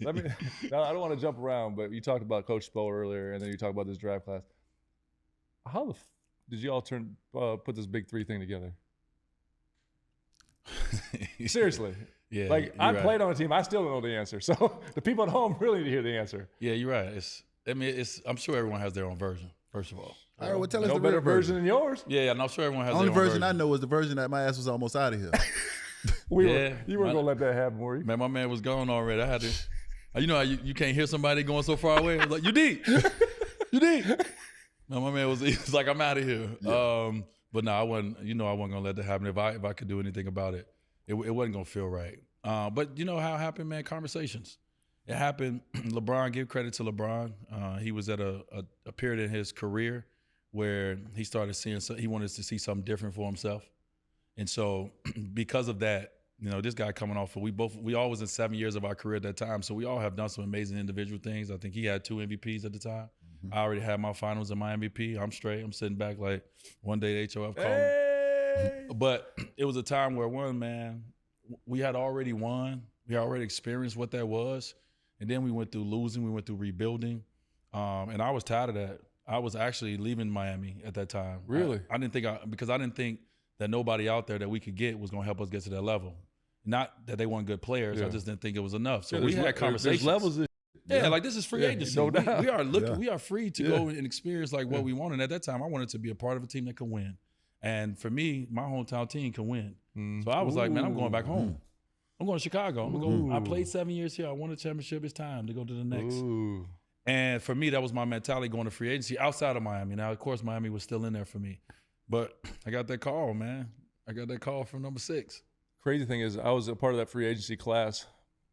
Now, I don't want to jump around, but you talked about Coach Spo earlier, and then you talked about this draft class. How did you all put this big three thing together? Seriously. Yeah, like I played on a team, I still don't know the answer. So the people at home really need to hear the answer. Yeah, you're right. I'm sure everyone has their own version. First of all, all right. Well, tell us the better version than yours. Yeah, and I'm sure everyone has the their only own version I know is the version that my ass was almost out of here. You weren't gonna let that happen, were you? Man, my man was gone already. I had to. You know how you can't hear somebody going so far away. Like you deep. No, my man was like, I'm out of here. Yeah. But no, I wasn't gonna let that happen. If I could do anything about it, it wasn't gonna feel right. But you know how it happened, man. Conversations. It happened. LeBron, give credit to LeBron. He was at a period in his career where he started seeing. He wanted to see something different for himself, and so because of that, you know, this guy coming off. We all was in 7 years of our career at that time, so we all have done some amazing individual things. I think he had 2 MVPs at the time. Mm-hmm. I already had my finals and my MVP. I'm straight. I'm sitting back like one day the HOF called me. But it was a time where we had already won. We had already experienced what that was. And then we went through losing. We went through rebuilding. And I was tired of that. I was actually leaving Miami at that time. Really? I didn't think that nobody out there that we could get was going to help us get to that level. Not that they weren't good players. Yeah. I just didn't think it was enough. So we had conversations. There's levels. Like this is free agency. No doubt. We are free to go and experience like what we want. And at that time, I wanted to be a part of a team that could win. And for me, my hometown team can win. So I was like, man, I'm going back home. I'm going to Chicago. I played 7 years here. I won a championship. It's time to go to the next. And for me, that was my mentality going to free agency outside of Miami. Now, of course, Miami was still in there for me. But I got that call, man. I got that call from number 6. Crazy thing is, I was a part of that free agency class.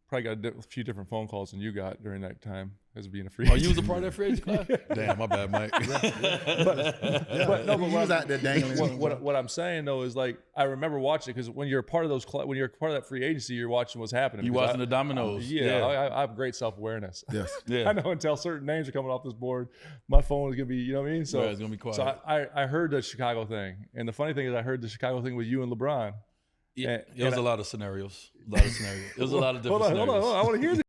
Probably got a few different phone calls than you got during that time as being a free agent. Oh, you was a part of that free agency class? Damn, my bad, Mike. But he was out there dangling. What I'm saying though is like I remember watching it because when you're part of when you're part of that free agency, you're watching what's happening. You watching the dominoes. I have great self-awareness. Yes. Yeah. I know until certain names are coming off this board, my phone is gonna be, you know what I mean? So it's gonna be quiet. So I heard the Chicago thing, and the funny thing is I heard the Chicago thing with you and LeBron. Yeah, it was a lot of scenarios. It was a lot of different scenarios. Hold on. I want to hear this.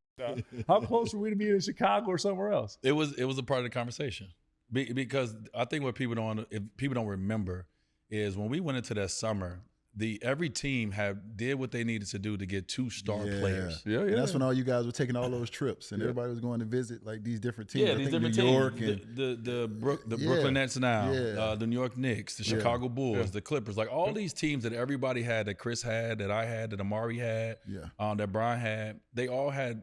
How close were we to being in Chicago or somewhere else? It was a part of the conversation because I think what people don't remember is when we went into that summer, every team did what they needed to do to get 2 star players. Yeah. And that's when all you guys were taking all those trips and everybody was going to visit like these different teams. Yeah, these different teams. New York and the Brooklyn Nets now, the New York Knicks, the Chicago Bulls, the Clippers, like all these teams that everybody had, that Chris had, that I had, that Amari had, that Brian had, they all had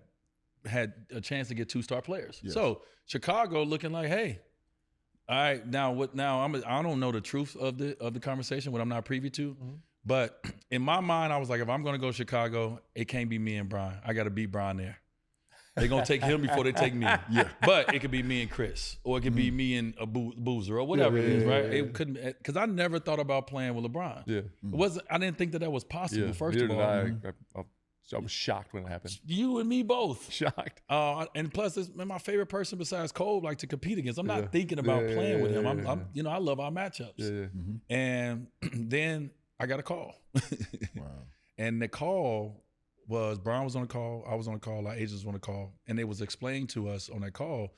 a chance to get 2 star players. Yes. So Chicago looking like, hey, all right, now I don't know the truth of the conversation, what I'm not privy to. Mm-hmm. But in my mind, I was like, if I'm going to go to Chicago, it can't be me and Brian. I got to beat Brian there. They're going to take him before they take me. Yeah. But it could be me and Chris, or it could be me and a Boozer, or whatever it is, right? It couldn't, because I never thought about playing with LeBron. Yeah. I didn't think that was possible, first of all. I was shocked when it happened. You and me both. Shocked. And plus, it's my favorite person besides Cole, like to compete against. I'm not thinking about playing with him. I love our matchups. Yeah. Mm-hmm. And then I got a call. Wow. And the call was Brian was on the call, I was on the call, our agents was on the call, and they was explaining to us on that call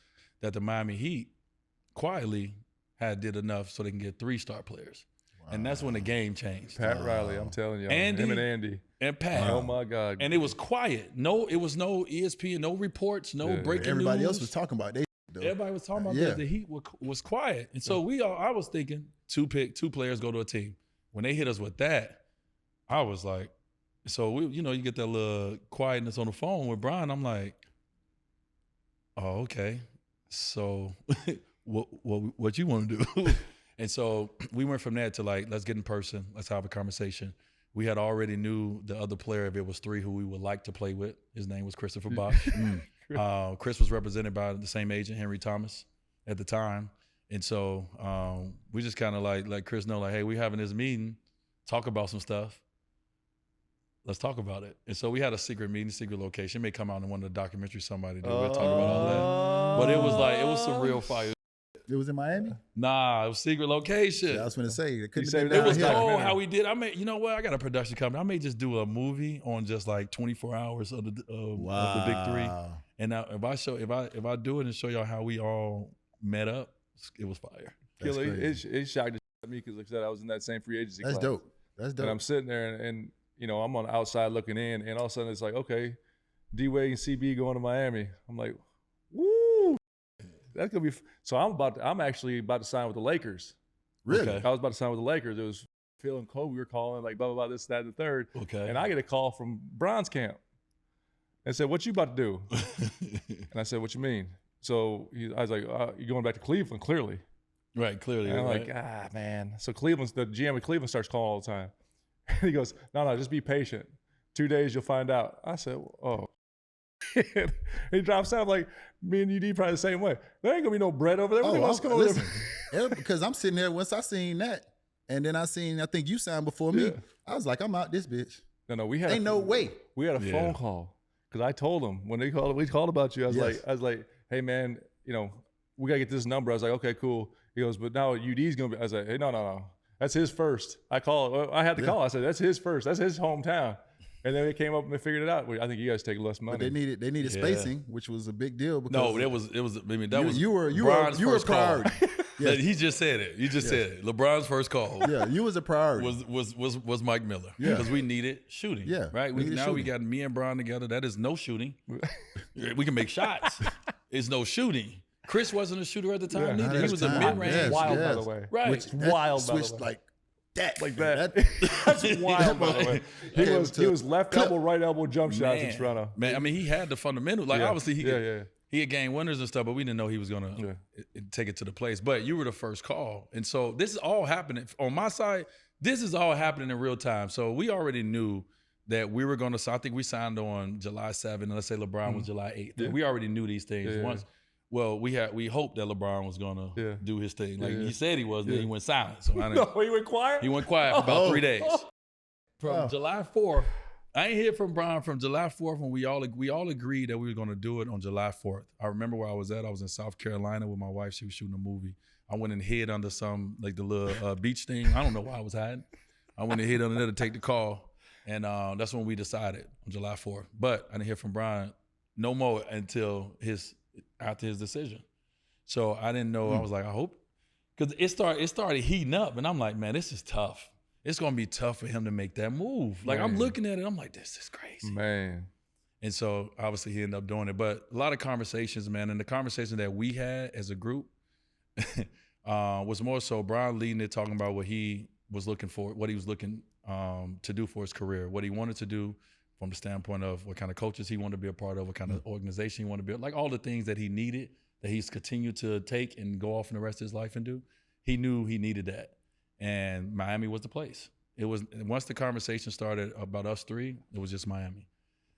that the Miami Heat quietly did enough so they can get 3 star players. Wow. And that's when the game changed. Pat Riley, I'm telling you. Him and Andy. And Pat. Oh my God. And it was quiet. It was no ESPN, no reports, no breaking Everybody news. else was talking about it. Everybody was talking about that. The Heat was quiet. And so I was thinking 2 players go to a team. When they hit us with that, I was like, so you get that little quietness on the phone with Brian. I'm like, oh, okay. So what you want to do? And so we went from there to like, let's get in person. Let's have a conversation. We had already knew the other player, if it was 3 who we would like to play with. His name was Christopher Bosch. Chris was represented by the same agent, Henry Thomas, at the time. And so we just kind of like let Chris know, like, hey, we having this meeting, talk about some stuff. Let's talk about it. And so we had a secret meeting, secret location. It may come out in one of the documentaries somebody did. We'll talk about all that. But it was some real fire. It was in Miami? Nah, it was secret location. Yeah, I was going to say. It was cold how we did. You know what? I got a production company. I may just do a movie on just like 24 hours of the Big 3. And now if I do it and show y'all how we all met up, it was fire. That's Killer, crazy. it shocked the shit out of me because like I said, I was in that same free agency That's class. dope. That's dope. And I'm sitting there and you know, I'm on the outside looking in, and all of a sudden it's like, okay, D-Wade and CB going to Miami. I'm like, woo, that's gonna be. So I'm actually about to sign with the Lakers. Really? Okay. I was about to sign with the Lakers. It was Phil and Kobe were calling, like blah blah blah, this, that, and the third. Okay. And I get a call from Bronze Camp and said, "What you about to do?" And I said, "What you mean?" So I was like, "You're going back to Cleveland, clearly." Right, clearly. And I'm right? like, man. So the GM of Cleveland starts calling all the time. And he goes, no, just be patient. 2 days, you'll find out. I said, oh. And he drops out like, me and UD probably the same way. There ain't gonna be no bread over there. What else come over there? Because I'm sitting there, once I seen that, and then I think you signed before me, Yeah. I was like, I'm out this bitch. No, we had Ain't no way. We had a phone call because I told him when we called about you. I was like, hey man, you know, we gotta get this number. I was like, okay, cool. He goes, but now UD's gonna be. I was like, hey, no, that's his first. I had to call. I said, that's his first. That's his hometown. And then they came up and they figured it out. I think you guys take less money. But they needed spacing, which was a big deal. Because No, it was. I mean, that was you were LeBron's first call. priority. Yes. He just said it. You just said it. LeBron's first call. Yeah, you was a priority. was Mike Miller. Yeah. Because we needed shooting. Yeah, Right. we needed We shooting. got me and Bron together. That is no shooting. We can make shots. It's no shooting. Chris wasn't a shooter at the time. Yeah, neither. He was a time. mid-range. Yes, wild, yes. by the way. Right. Which wild, by the switched way. like that. Like that. That's Wild, by the way. He was left elbow, right elbow jump shots in Toronto. Man, I mean, he had the fundamentals. Like, Yeah. obviously, he had gained winners and stuff, but we didn't know he was going to take it to the place. But you were the first call. And so this is all happening. On my side, this is all happening in real time. So we already knew that we were going to, so I think we signed on July 7th, and let's say LeBron was July 8th. Yeah. We already knew these things Yeah. once. Well, we hoped that LeBron was going to do his thing. Like he said he was, then Yeah. he went silent. So I didn't, No, he went quiet? he went quiet for about 3 days. From Oh. July 4th, I ain't hear from Bron from July 4th when we all agreed that we were going to do it on July 4th. I remember where I was at. I was in South Carolina with my wife. She was shooting a movie. I went and hid under some, like the little beach thing. I don't know why I was hiding. I went and hid under there to take the call. And that's when we decided on July 4th. But I didn't hear from Bron no more until after his decision. So I didn't know. I was like, I hope, because it started heating up, and I'm like, man, this is tough. It's gonna be tough for him to make that move. Like I'm Man. looking at it, I'm like, this is crazy. Man. And so obviously he ended up doing it. But a lot of conversations, man, and the conversation that we had as a group was more so Bron leading it, talking about what he was looking for, what he was looking to do for his career, what he wanted to do from the standpoint of what kind of coaches he wanted to be a part of, what kind of organization he wanted to build, like all the things that he needed, that he's continued to take and go off in the rest of his life and do. He knew he needed that. And Miami was the place. It was, once the conversation started about us three, it was just Miami.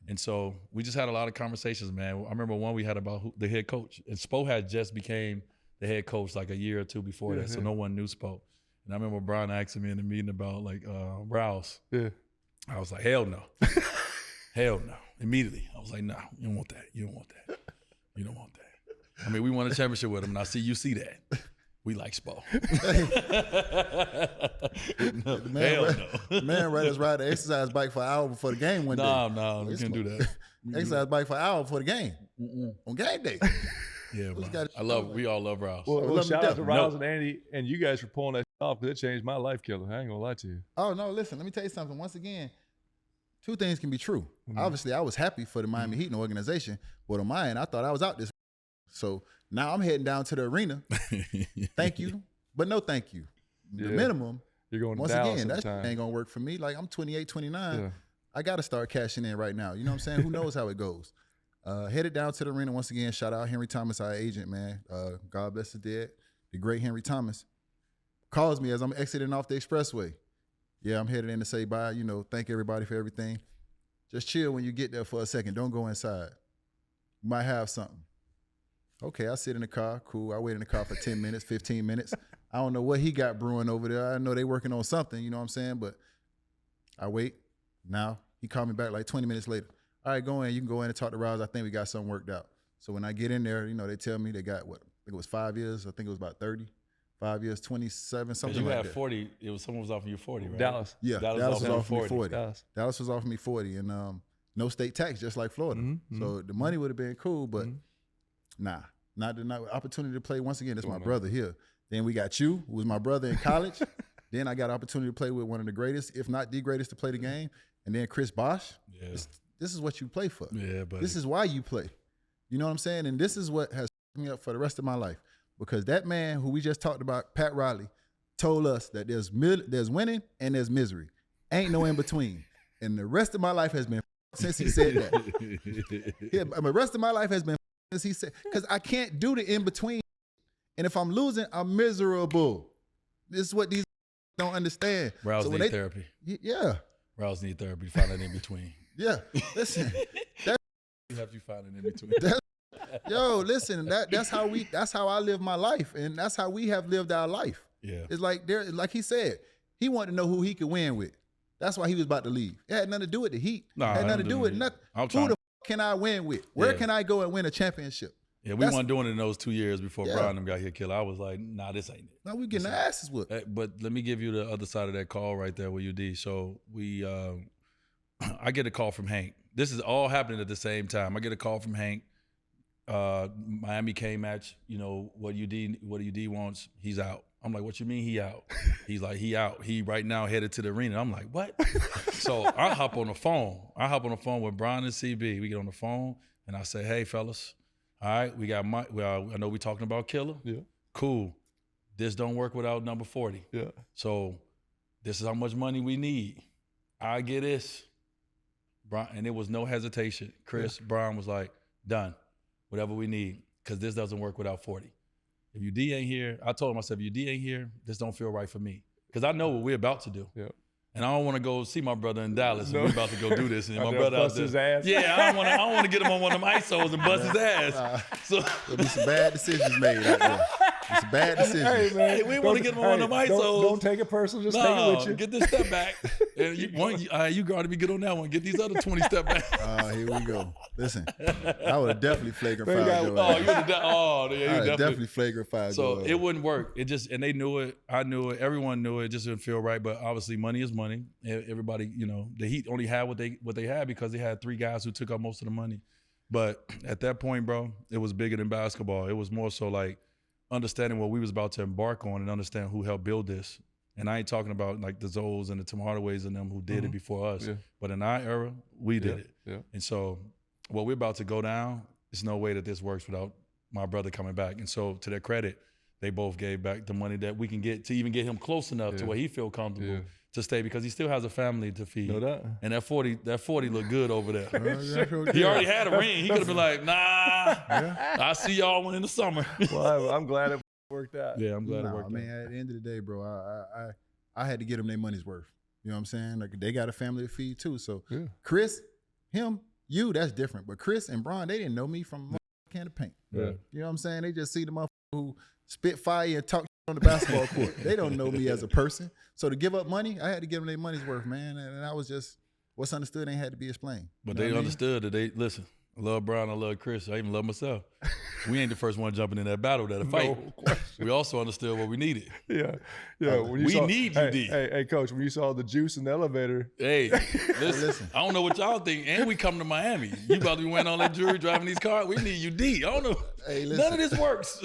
And so we just had a lot of conversations, man. I remember one we had about the head coach. And Spo had just became the head coach like a year or two before that, so no one knew Spo. And I remember Brian asking me in the meeting about like Rouse. Yeah. I was like, hell no. Hell no. Immediately. I was like, nah, you don't want that. You don't want that. You don't want that. I mean, we won a championship with him, and I see you see that. We like Spo. No, The man read us ride the exercise bike for an hour before the game one day. No, we can't do that. Exercise bike for an hour before the game. On game day. Yeah, What's man. got- We all love Rouse. Well, love him shout to out to death. Riles and Andy and you guys for pulling that off because it changed my life, Killer. I ain't gonna lie to you. Oh, no, listen, let me tell you something. Once again, two things can be true. Obviously, I was happy for the Miami Heat and the organization, but on my end, I thought I was out this. So now I'm heading down to the arena. Thank you, but no thank you. The Yeah. minimum, You're going to once Dallas again, at that the time. ain't going to work for me. Like, I'm 28, 29. Yeah. I got to start cashing in right now. You know what I'm saying? Who knows how it goes? Headed down to the arena once again. Shout out Henry Thomas, our agent, man. God bless the dead. The great Henry Thomas calls me as I'm exiting off the expressway. Yeah, I'm headed in to say bye. You know, thank everybody for everything. Just chill when you get there for a second. Don't go inside. You might have something. Okay, I sit in the car. Cool. I wait in the car for 10 minutes, 15 minutes. I don't know what he got brewing over there. I know they working on something, you know what I'm saying? But I wait. Now, he called me back like 20 minutes later. All right, go in. You can go in and talk to Rouse. I think we got something worked out. So when I get in there, you know, they tell me they got what? I think it was 5 years. I think it was about 30. 5 years, 27, something you like had that. 40. It was someone was offering you 40, right? Dallas. Yeah, Dallas Dallas was offering offering me 40. Dallas. Dallas was offering me 40. And no state tax, just like Florida. Mm-hmm. So the money would have been cool, but not the opportunity to play. Once again, that's my brother here. Then we got you, who was my brother in college. Then I got an opportunity to play with one of the greatest, if not the greatest, to play the game. And then Chris Bosh. Yeah. This is what you play for. Yeah, buddy. This is why you play. You know what I'm saying? And this is what has me up for the rest of my life. Because that man who we just talked about, Pat Riley, told us that there's winning and there's misery. Ain't no in between. And the rest of my life has been since he said that. The rest of my life has been since he said, because I can't do the in between. And if I'm losing, I'm miserable. This is what these don't understand. Rouse need therapy. Yeah. Rouse need therapy to find that in between. Yeah. Listen. You have to find it in between. Yo, listen, that's how I live my life, and that's how we have lived our life. Yeah. It's like like he said, he wanted to know who he could win with. That's why he was about to leave. It had nothing to do with the Heat. It had nothing to do with nothing. Who the can I win with? Where can I go and win a championship? Yeah, we weren't doing it in those 2 years before Brian got here killed. I was like, nah, this ain't it. Now we getting our asses whooped. But let me give you the other side of that call right there with UD. So I get a call from Hank. This is all happening at the same time. I get a call from Hank. Miami K match, you know, what UD wants, he's out. I'm like, what you mean he out? He's like, he out. He right now headed to the arena. I'm like, what? So I hop on the phone. With Brian and CB. We get on the phone and I say, hey, fellas, all right, we got I know we talking about Killer. Yeah. Cool. This don't work without number 40. Yeah. So this is how much money we need. I get this. Brian, and there was no hesitation. Chris, Brian was like, done. Whatever we need, because this doesn't work without 40. If UD ain't here, I told him, I said, if UD ain't here, this don't feel right for me. Because I know what we're about to do. Yeah. And I don't want to go see my brother in Dallas and we're about to go do this. And my brother bust his ass. Yeah, I don't want to get him on one of them ISOs and bust his ass. So there'll be some bad decisions made out there. It's a bad decision. Hey, man, we want to get him on one of them ISOs. Don't take it personal. Just take it with you. Get this step back. And you got to be good on that one. Get these other 20 step back. Here we go. Listen, I would have definitely flagrant filed your ass. You would have definitely flagrant filed. So it wouldn't work. And they knew it. I knew it. Everyone knew it. It just didn't feel right. But obviously, money is money. Everybody, you know, the Heat only had what they had because they had 3 guys who took up most of the money. But at that point, bro, it was bigger than basketball. It was more so like understanding what we was about to embark on and understand who helped build this. And I ain't talking about like the Zoes and the Tim Hardaways and them who did it before us. Yeah. But in our era, we did it. Yeah. And so what we're about to go down, there's no way that this works without my brother coming back. And so to their credit, they both gave back the money that we can get to even get him close enough to where he feel comfortable to stay, because he still has a family to feed. No doubt. And that 40 looked good over there. He already had a ring. He could have been like, nah, I'll see y'all in the summer. Well, I'm glad it worked out. Yeah, I'm glad it worked out. Man, at the end of the day, bro, I had to get them their money's worth. You know what I'm saying? Like, they got a family to feed too. So Chris, him, you, that's different. But Chris and Brian, they didn't know me from a can of paint. Yeah. You know what I'm saying? They just see the motherfucker who spit fire and talk on the basketball court. They don't know me as a person. So to give up money, I had to give them their money's worth, man. And I was just, what's understood ain't had to be explained. But they understood that they, listen, I love Brian, I love Chris, I even love myself. We ain't the first one jumping in that battle, that fight. We also understood what we needed. Yeah. We need UD. Hey, Coach, when you saw the juice in the elevator. Hey, listen, I don't know what y'all think. And we come to Miami. You about to be wearing all that jewelry, driving these cars. We need UD. I don't know. Hey, none of this works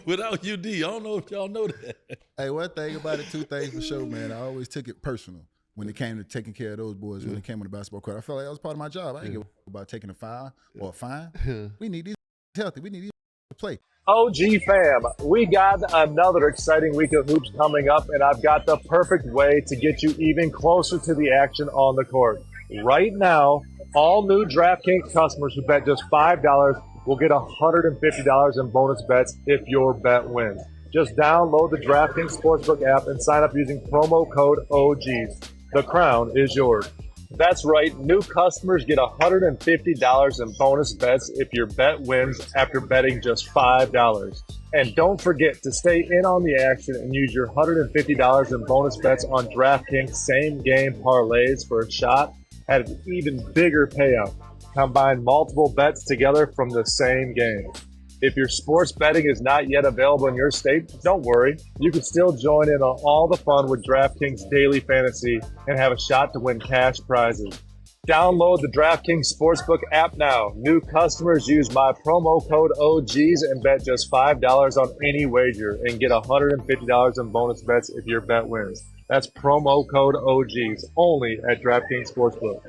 without UD. I don't know if y'all know that. Hey, one thing about it, 2 things for sure, man. I always took it personal when it came to taking care of those boys, when it came on the basketball court. I felt like that was part of my job. I didn't give a about taking a foul or a fine. We need these healthy. We need these to play. OG fam, we got another exciting week of hoops coming up, and I've got the perfect way to get you even closer to the action on the court. Right now, all new DraftKings customers who bet just $5 will get $150 in bonus bets if your bet wins. Just download the DraftKings Sportsbook app and sign up using promo code OGs. The crown is yours. That's right, new customers get $150 in bonus bets if your bet wins after betting just $5. And don't forget to stay in on the action and use your $150 in bonus bets on DraftKings same-game parlays for a shot at an even bigger payout. Combine multiple bets together from the same game. If your sports betting is not yet available in your state, don't worry. You can still join in on all the fun with DraftKings Daily Fantasy and have a shot to win cash prizes. Download the DraftKings Sportsbook app now. New customers use my promo code OGs and bet just $5 on any wager and get $150 in bonus bets if your bet wins. That's promo code OGs only at DraftKings Sportsbook.